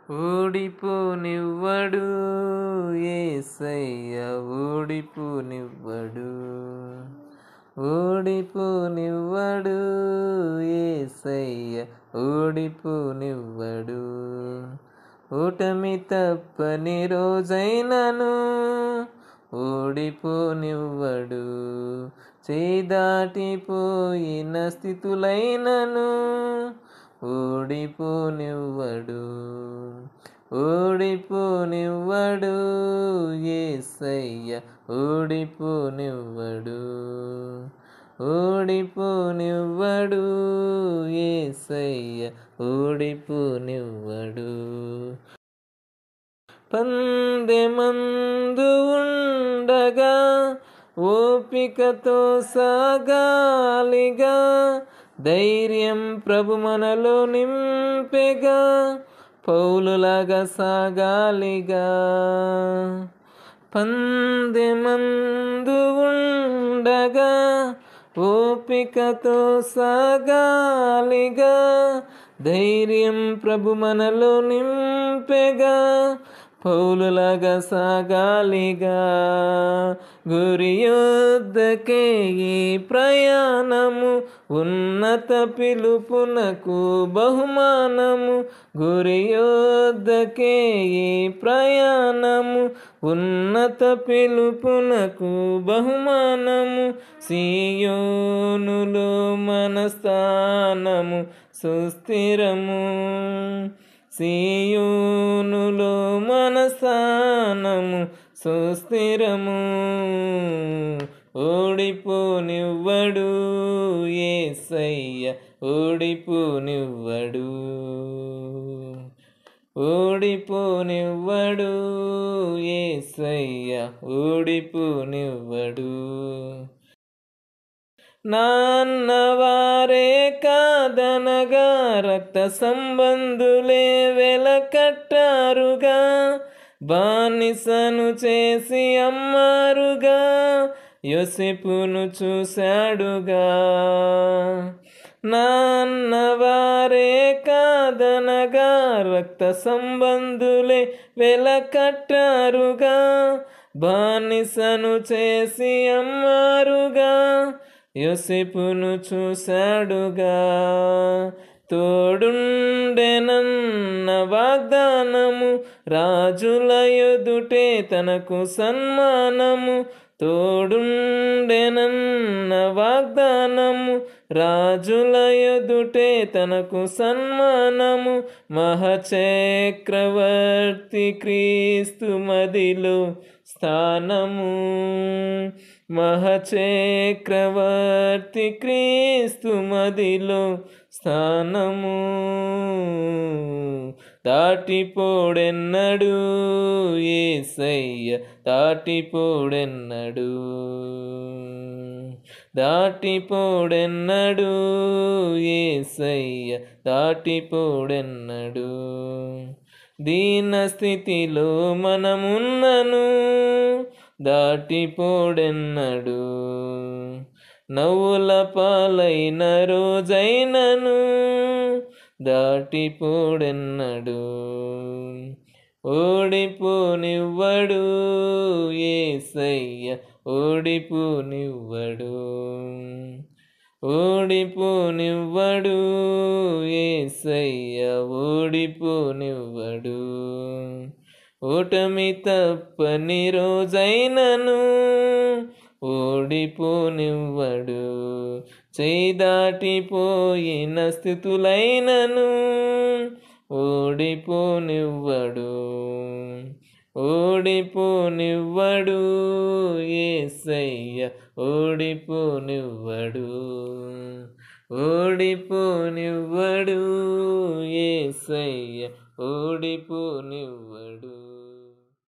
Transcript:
ఓడిపోనివ్వడు యేసయ్య, ఓడిపోనివ్వడు. ఓడిపోనివ్వడు యేసయ్య, ఓడిపోనివ్వడు. ఓటమి తప్పని రోజైనను ఓడిపోనివ్వడు. చేదాటిపోయిన స్థితులైనను ఓడిపోనివ్వడు. ఓడిపోనివ్వడు యేసయ్య, ఓడిపోనివ్వడు. ఓడిపోనివ్వడు యేసయ్య, ఓడిపోనివ్వడు. పందెమందు ఉండగా ఓపికతో సాగాలిగా, ధైర్యం ప్రభు మనలో నింపెగా, పౌలులాగా సాగాలిగా. పందెమందు ఉండగా ఓపికతో సాగాలిగా, ధైర్యం ప్రభు మనలో నింపెగా, పౌలులాగా సాగాలిగా. గురి యొద్దకే ఈ ప్రయాణము, ఉన్నత పిలుపునకు బహుమానము. గురి యొద్దకే ఈ ప్రయాణము, ఉన్నత పిలుపునకు బహుమానము. సీయోనులో మన స్థానము సుస్థిరము. సీయోనులో మన స్థానము సుస్థిరము. ఓడిపోనివ్వడు యేసయ్య, ఓడిపోనివ్వడు. ఓడిపోనివ్వడు యేసయ్య, ఓడిపోనివ్వడు. నాన్నవారే కాదనగా, రక్త సంబంధులే వెలకట్టారుగా, బానిసను చేసి అమ్మారుగా, యోసేపును చూశాడుగా. నాన్నవారే కాదనగా, రక్త సంబంధులే వెలకట్టారుగా, బానిసను చేసి అమ్మారుగా, యోసేపును చూశాడుగా. తోడుండెనన్న వాగ్దానము, రాజుల ఎదుటే తనకు సన్మానము. తోడుండెనన్న వాగ్దానము, రాజుల ఎదుటే తనకు సన్మానము. మహాచక్రవర్తి క్రీస్తు మదిలో స్థానము. మహాచక్రవర్తి క్రీస్తు మదిలో స్థానము. దాటిపోడెన్నడు యేసయ్య, దాటిపోడెన్నడు. దాటిపోడెన్నడు యేసయ్య, దాటిపోడెన్నడు. దీన స్థితిలో మనమున్నను దాటిపోడెన్నడు. నవ్వుల పాలైన రోజైనను దాటిపోడెన్నడు. ఓడిపోనివ్వడు యేసయ్య, ఓడిపోనివ్వడు. ఓడిపోనివ్వడు యేసయ్య, ఓడిపోనివ్వడు. ఓటమి తప్పని రోజైనను ఓడిపోనివ్వడు. చేదాటిపోయిన స్థితులైనను ఓడిపోనివ్వడు. ఓడిపోనివ్వడు యేసయ్య, ఓడిపోనివ్వడు. ఓడిపోనివ్వడు యేసయ్య, ఓడిపోనివ్వడు.